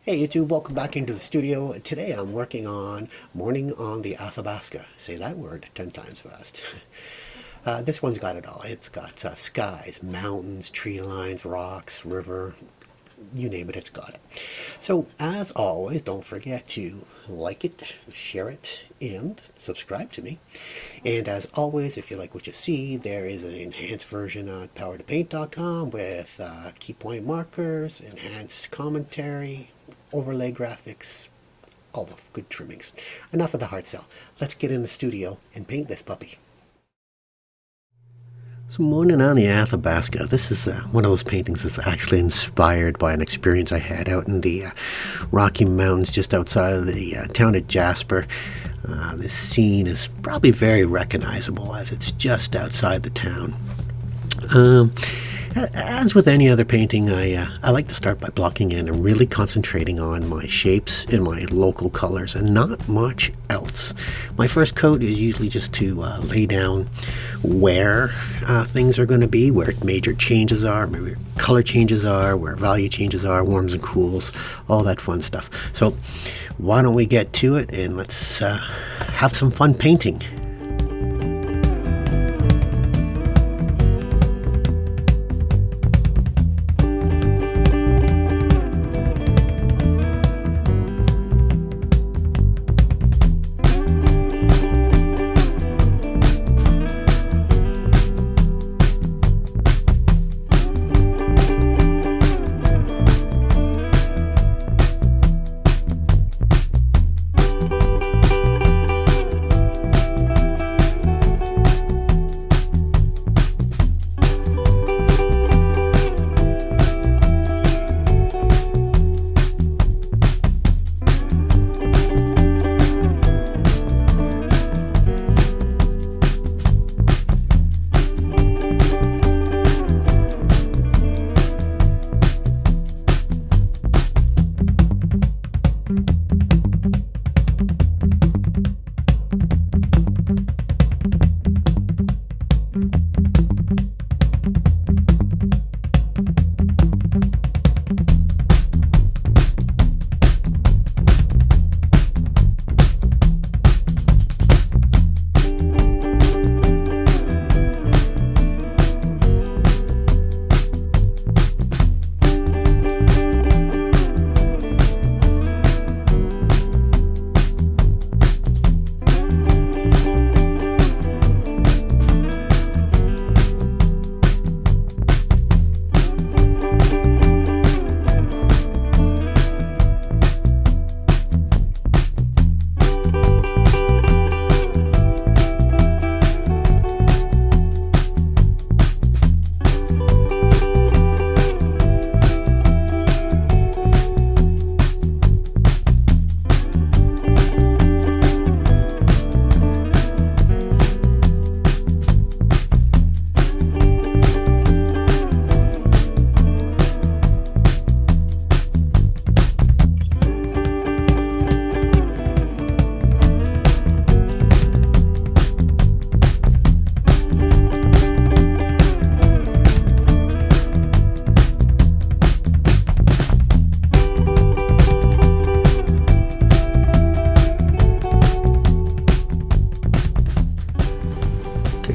Hey YouTube, welcome back into the studio. Today I'm working on Morning on the Athabasca. Say that word 10 times fast. This one's got it all. It's got skies, mountains, tree lines, rocks, river, you name it, it's got it. So as always, don't forget to like it, share it, and subscribe to me. And as always, if you like what you see, there is an enhanced version on powertopaint.com with key point markers, enhanced commentary, overlay graphics, all the good trimmings. Enough of the hard sell. Let's get in the studio and paint this puppy. So Morning on the Athabasca, this is one of those paintings that's actually inspired by an experience I had out in the Rocky Mountains just outside of the town of Jasper. This scene is probably very recognizable as it's just outside the town. As with any other painting, I like to start by blocking in and really concentrating on my shapes and my local colors and not much else. My first coat is usually just to lay down where things are going to be, where major changes are, where color changes are, where value changes are, warms and cools, all that fun stuff. So why don't we get to it and let's have some fun painting.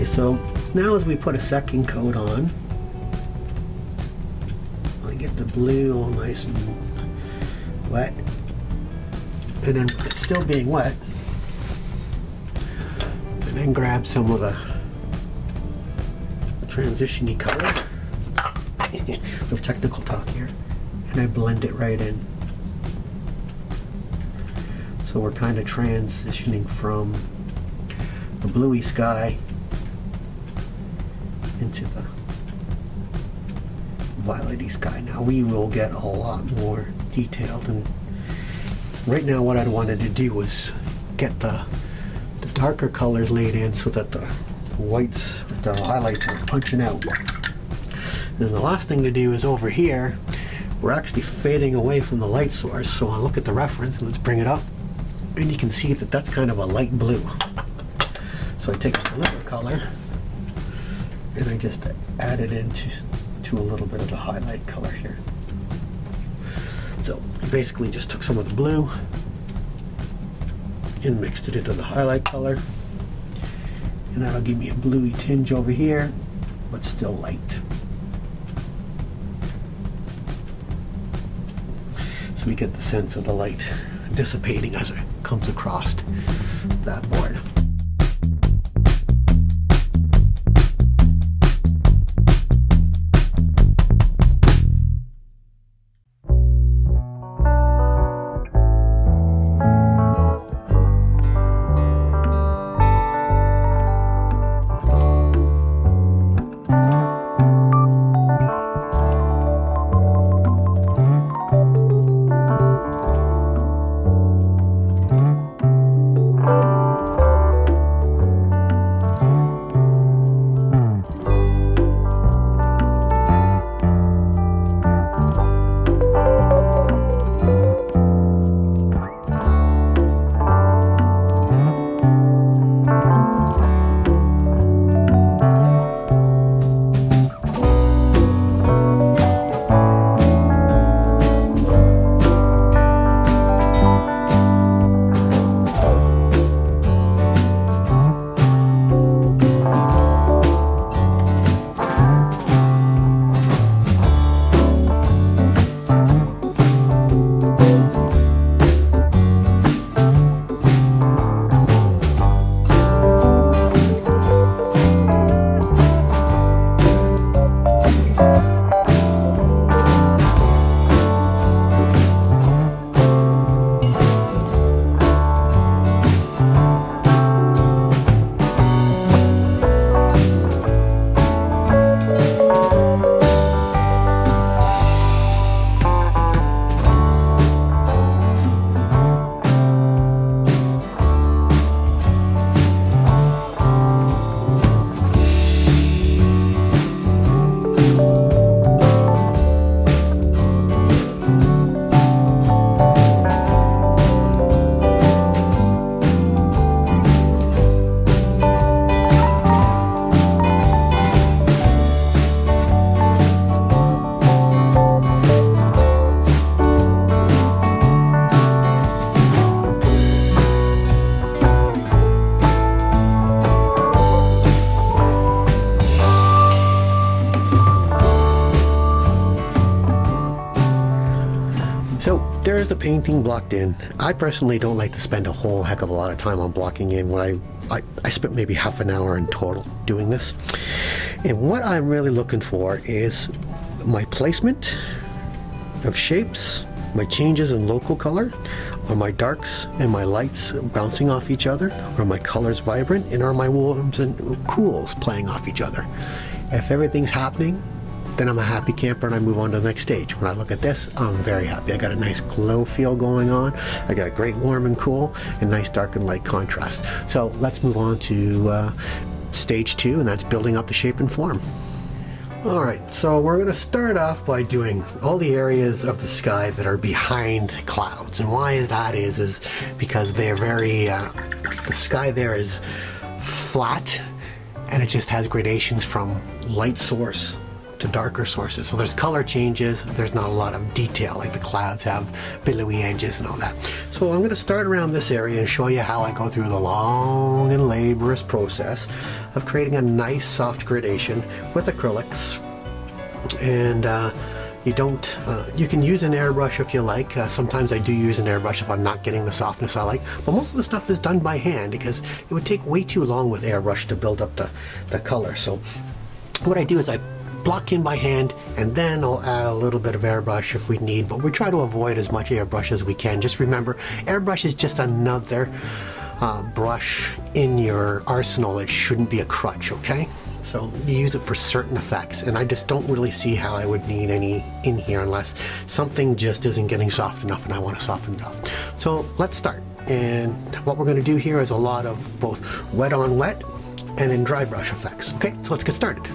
So now as we put a second coat on, I get the blue all nice and wet, and then it's still being wet, and then grab some of the transition-y color, little technical talk here, and I blend it right in. So we're kind of transitioning from the bluey sky into the violety sky. Now we will get a lot more detailed, and right now what I wanted to do was get the darker colors laid in so that the whites, the highlights are punching out. And the last thing to do is over here, we're actually fading away from the light source, so I'll look at the reference and let's bring it up, and you can see that that's kind of a light blue. So I take a little color and I just add it into a little bit of the highlight color here. So basically just took some of the blue and mixed it into the highlight color, and that'll give me a bluey tinge over here, but still light. So we get the sense of the light dissipating as it comes across that board. So there's the painting blocked in. I personally don't like to spend a whole heck of a lot of time on blocking in. When I spent maybe half an hour in total doing this. And what I'm really looking for is my placement of shapes, my changes in local color. Are my darks and my lights bouncing off each other? Are my colors vibrant? And are my warms and cools playing off each other? If everything's happening, then I'm a happy camper and I move on to the next stage. When I look at this, I'm very happy. I got a nice glow feel going on. I got great warm and cool and nice dark and light contrast. So let's move on to stage 2, and that's building up the shape and form. Alright, so we're going to start off by doing all the areas of the sky that are behind clouds. And why that is because they're very, the sky there is flat and it just has gradations from light source to darker sources. So there's color changes, there's not a lot of detail like the clouds have billowy edges and all that. So I'm going to start around this area and show you how I go through the long and laborious process of creating a nice soft gradation with acrylics. And you can use an airbrush if you like. Sometimes I do use an airbrush if I'm not getting the softness I like, but most of the stuff is done by hand because it would take way too long with airbrush to build up the color. So what I do is I block in by hand, and then I'll add a little bit of airbrush if we need, but we try to avoid as much airbrush as we can. Just remember, airbrush is just another brush in your arsenal. It shouldn't be a crutch, okay? So you use it for certain effects, and I just don't really see how I would need any in here unless something just isn't getting soft enough and I want to soften it up. So let's start, and what we're going to do here is a lot of both wet on wet and in dry brush effects. Okay, so let's get started.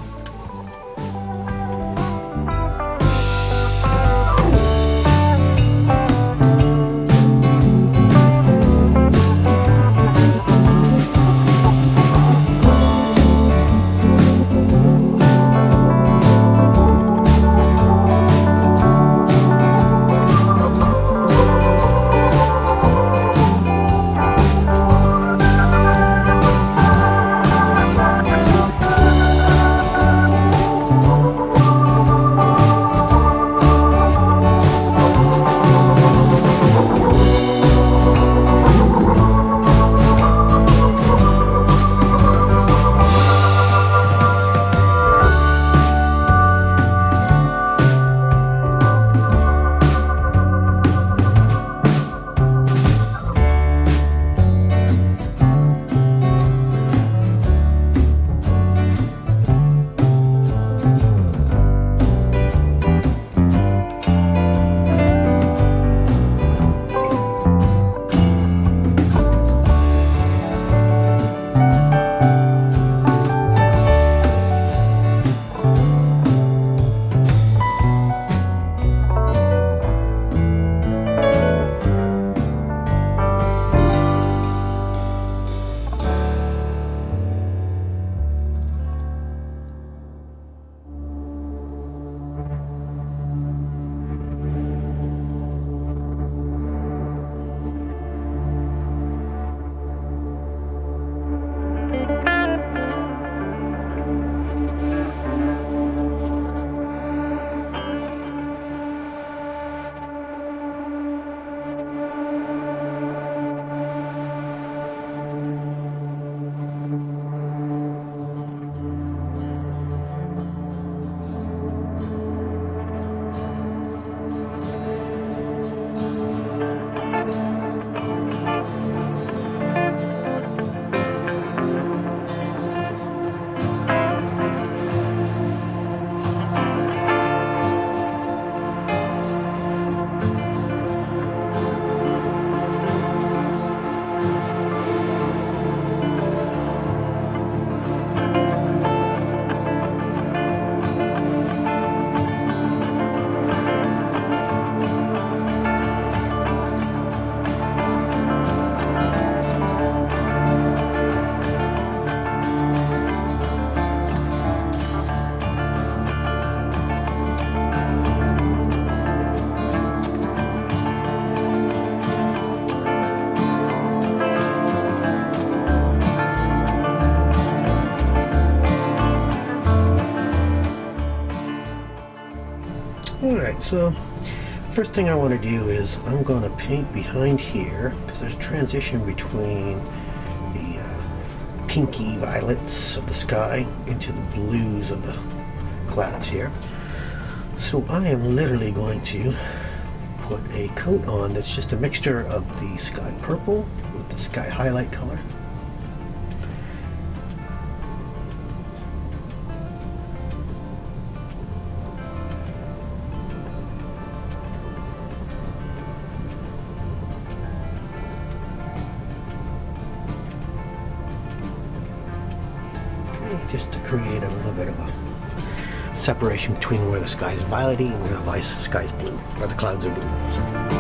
So first thing I want to do is I'm going to paint behind here, because there's a transition between the pinky violets of the sky into the blues of the clouds here. So I am literally going to put a coat on that's just a mixture of the sky purple with the sky highlight color. Just to create a little bit of a separation between where the sky is violet-y and where the sky is blue, or the clouds are blue. So.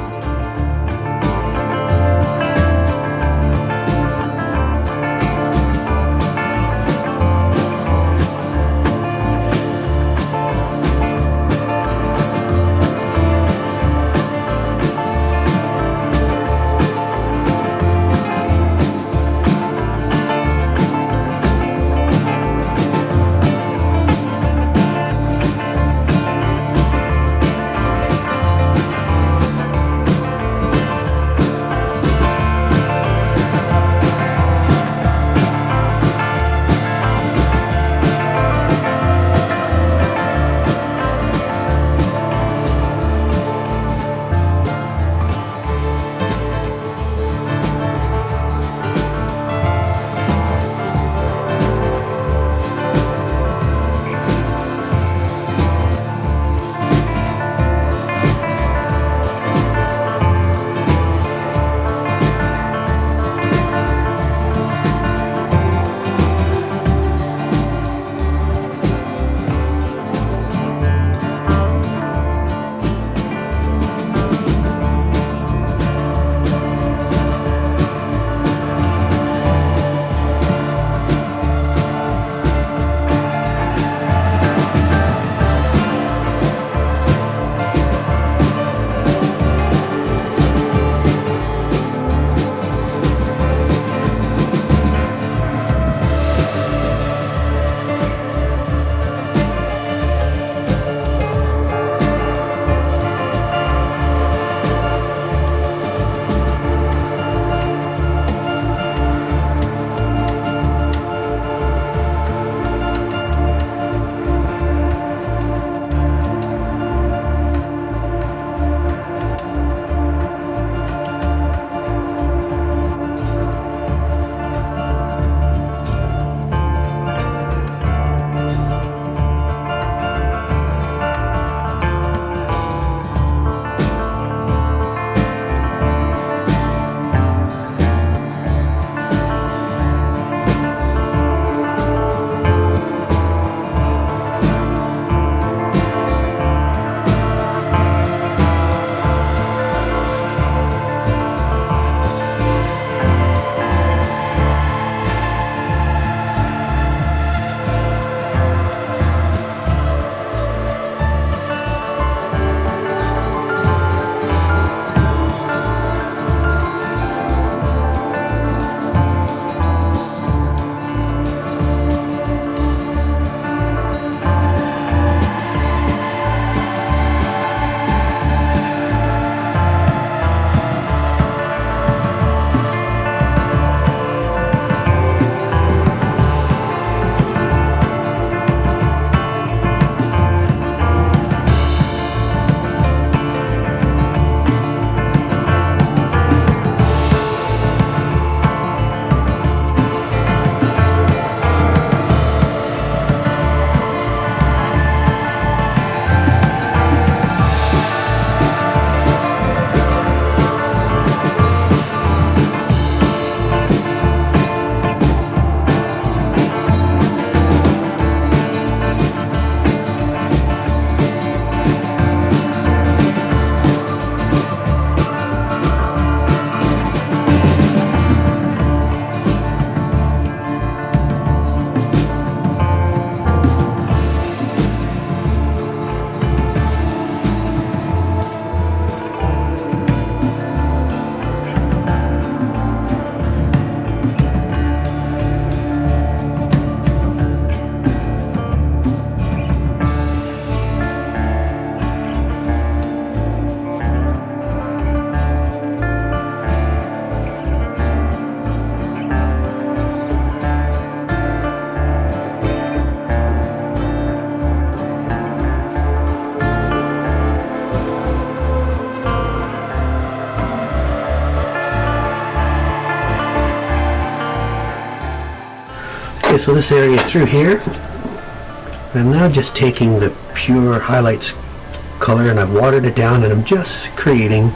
Okay, so this area through here, I'm now just taking the pure highlights color and I've watered it down, and I'm just creating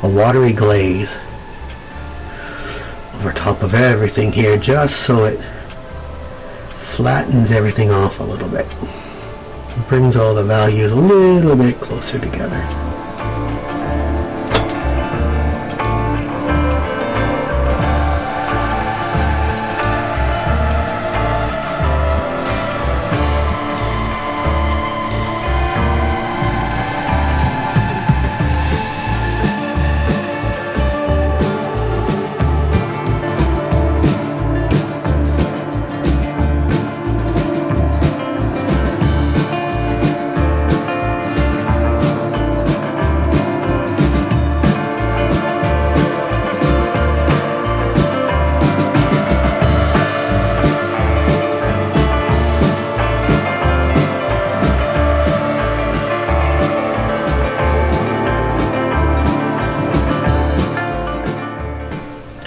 a watery glaze over top of everything here, just so it flattens everything off a little bit. It brings all the values a little bit closer together.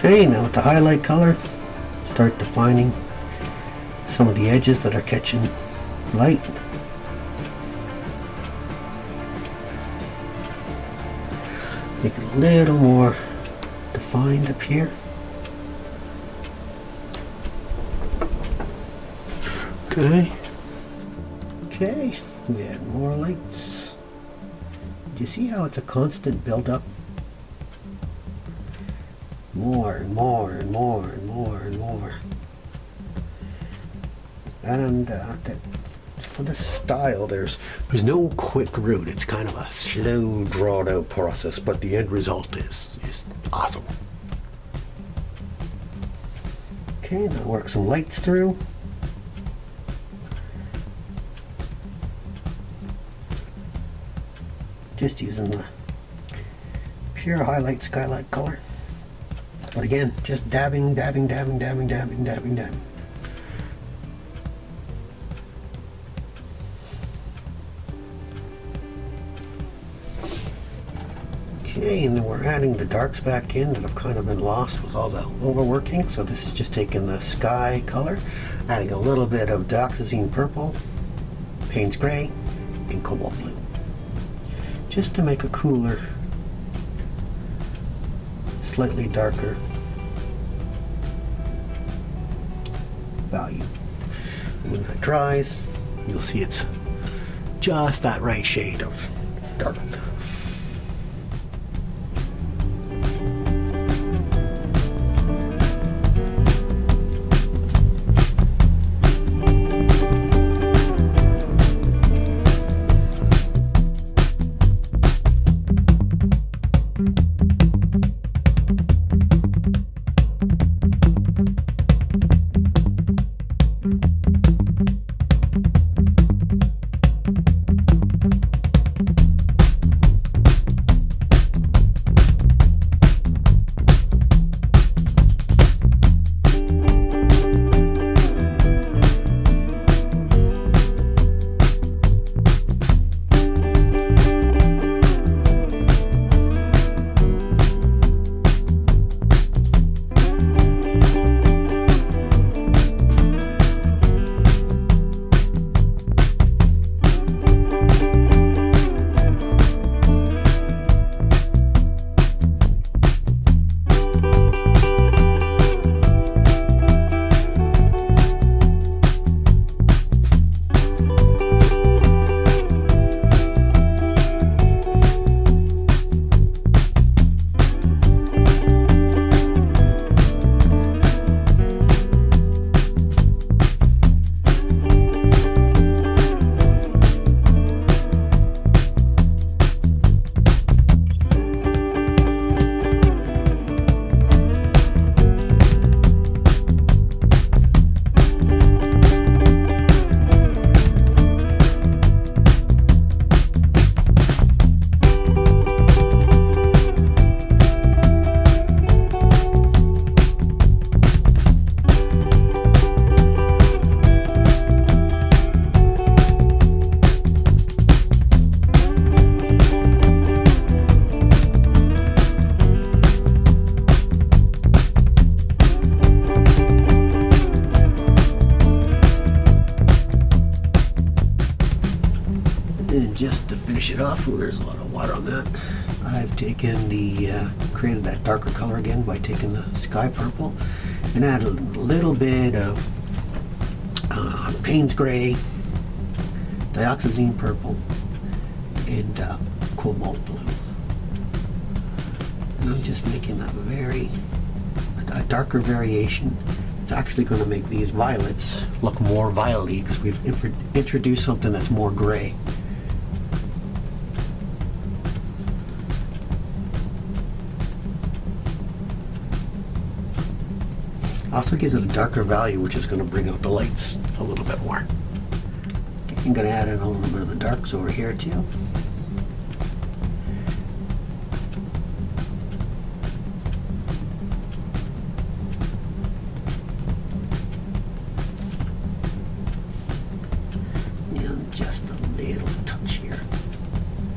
Okay, now with the highlight color, start defining some of the edges that are catching light. Make it a little more defined up here. Okay. Okay, we add more lights. Do you see how it's a constant build-up? More and more and more and more and more. And for this style, there's no quick route. It's kind of a slow, drawn out process, but the end result is awesome. Okay, now work some lights through. Just using the pure highlight skylight color. But again, just dabbing, dabbing, dabbing, dabbing, dabbing, dabbing, dabbing. Okay, and then we're adding the darks back in that have kind of been lost with all the overworking. So this is just taking the sky color, adding a little bit of dioxazine purple, Payne's gray, and cobalt blue. Just to make a cooler, slightly darker value. When that dries, you'll see it's just that right shade of dark. just to finish it off, there's a lot of water on that. I've taken created that darker color again by taking the sky purple and add a little bit of Payne's gray, dioxazine purple, and cobalt blue. And I'm just making that a darker variation. It's actually going to make these violets look more violet-y because we've introduced something that's more gray. Also gives it a darker value, which is going to bring out the lights a little bit more. Okay, I'm going to add in a little bit of the darks over here too. And just a little touch here.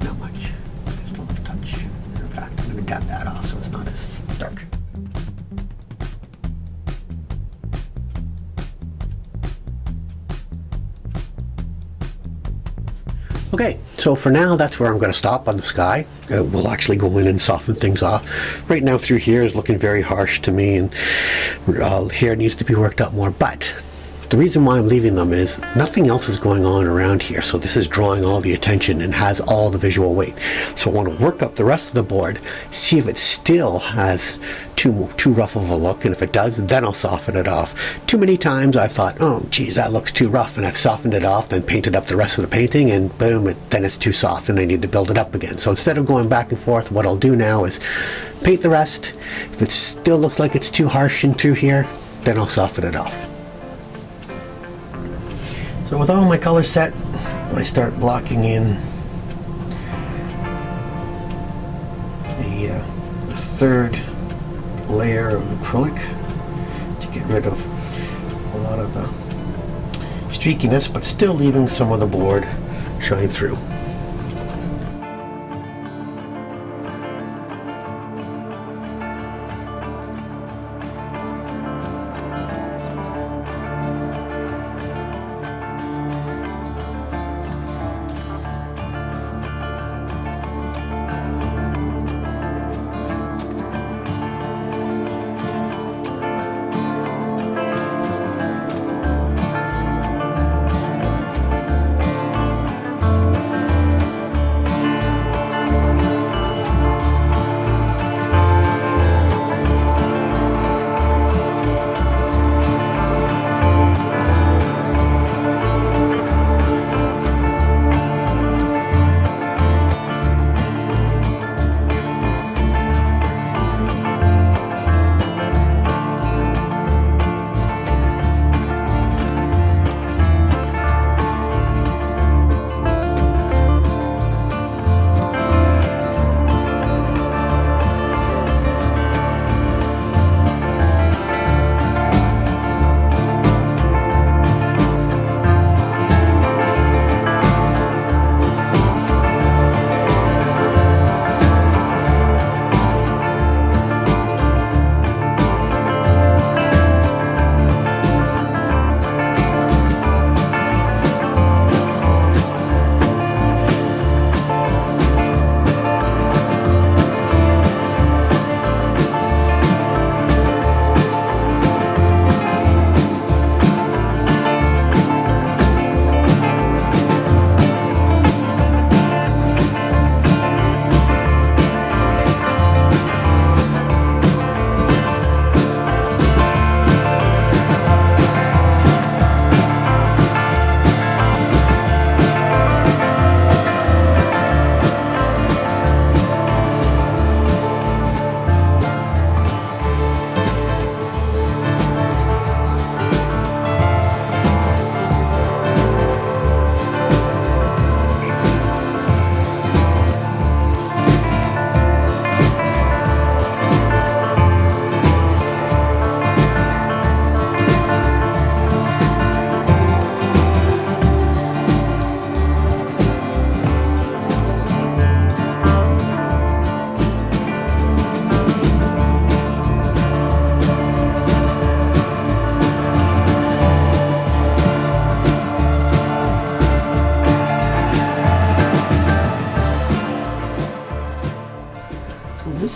Not much. Just a little touch. In fact, I'm going to dab that off so it's not as dark. Okay, so for now, that's where I'm going to stop on the sky. We'll actually go in and soften things off. Right now through here is looking very harsh to me, and here needs to be worked up more. But the reason why I'm leaving them is nothing else is going on around here. So this is drawing all the attention and has all the visual weight. So I want to work up the rest of the board, see if it still has too rough of a look, and if it does, then I'll soften it off. Too many times I've thought, oh geez, that looks too rough, and I've softened it off, then painted up the rest of the painting, and boom, then it's too soft and I need to build it up again. So instead of going back and forth, what I'll do now is paint the rest. If it still looks like it's too harsh in through here, then I'll soften it off. So with all my colors set, I start blocking in the third layer of acrylic to get rid of a lot of the streakiness, but still leaving some of the board shine through.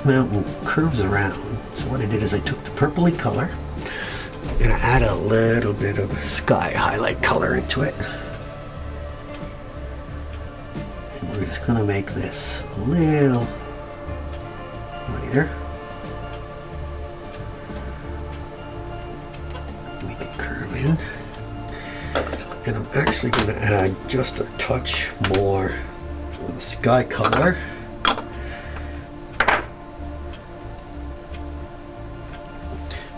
mountain curves around. So what I did is I took the purpley color and I added a little bit of the sky highlight color into it. And we're just going to make this a little lighter. Make it curve in. And I'm actually going to add just a touch more of the sky color.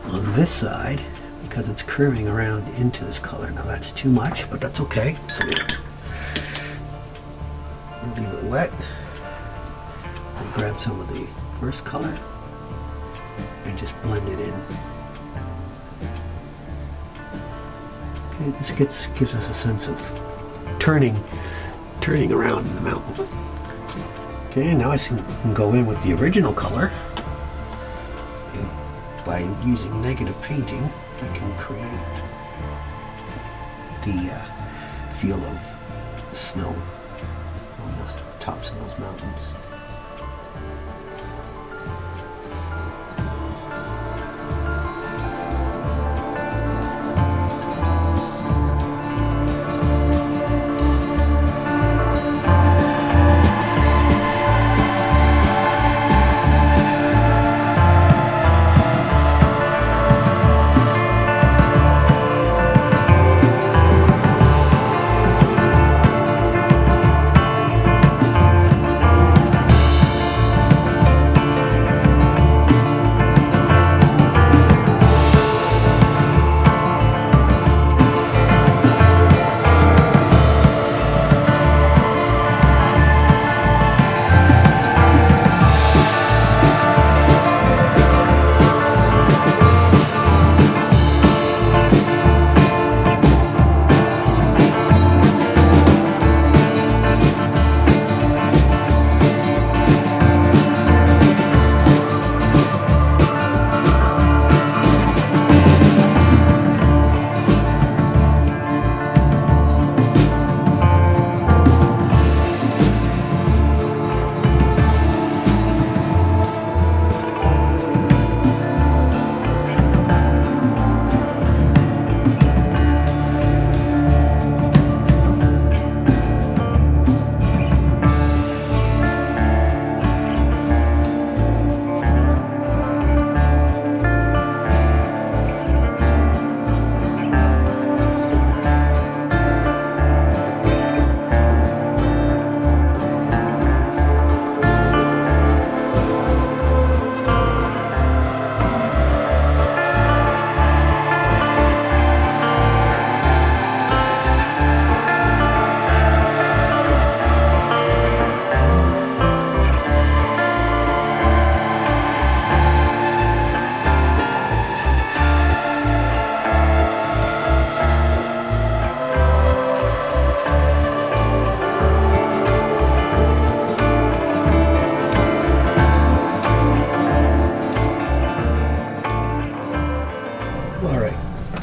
On this side, because it's curving around into this color. Now that's too much, but that's okay. So we'll leave it wet. I'll grab some of the first color and just blend it in. Okay, this gives us a sense of turning around in the mountain. Okay, now I can go in with the original color. By using negative painting, I can create the feel of snow on the tops of those mountains.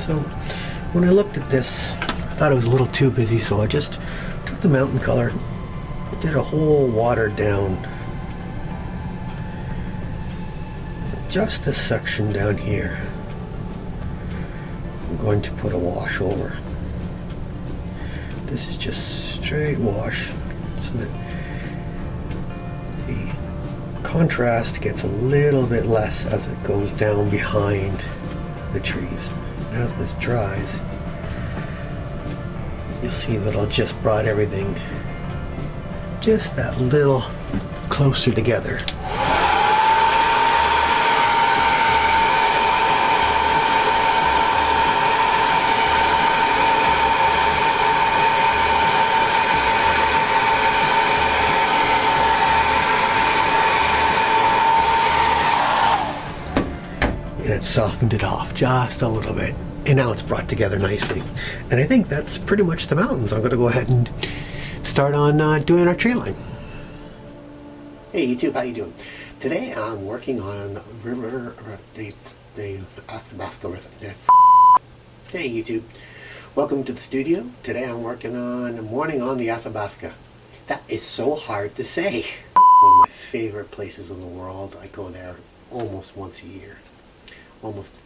So when I looked at this, I thought it was a little too busy, so I just took the mountain color, did a whole watered down, just this section down here. I'm going to put a wash over. This is just straight wash so that the contrast gets a little bit less as it goes down behind the trees. As this dries, you'll see that I'll just brought everything just that little closer together. And it softened it off just a little bit. And now it's brought together nicely. And I think that's pretty much the mountains. I'm going to go ahead and start on doing our tree line. Hey YouTube, how you doing? Today I'm working on the river, the Athabasca River. Hey YouTube, welcome to the studio. Today I'm working on Morning on the Athabasca. That is so hard to say. one of my favorite places in the world. I go there almost once a year. Almost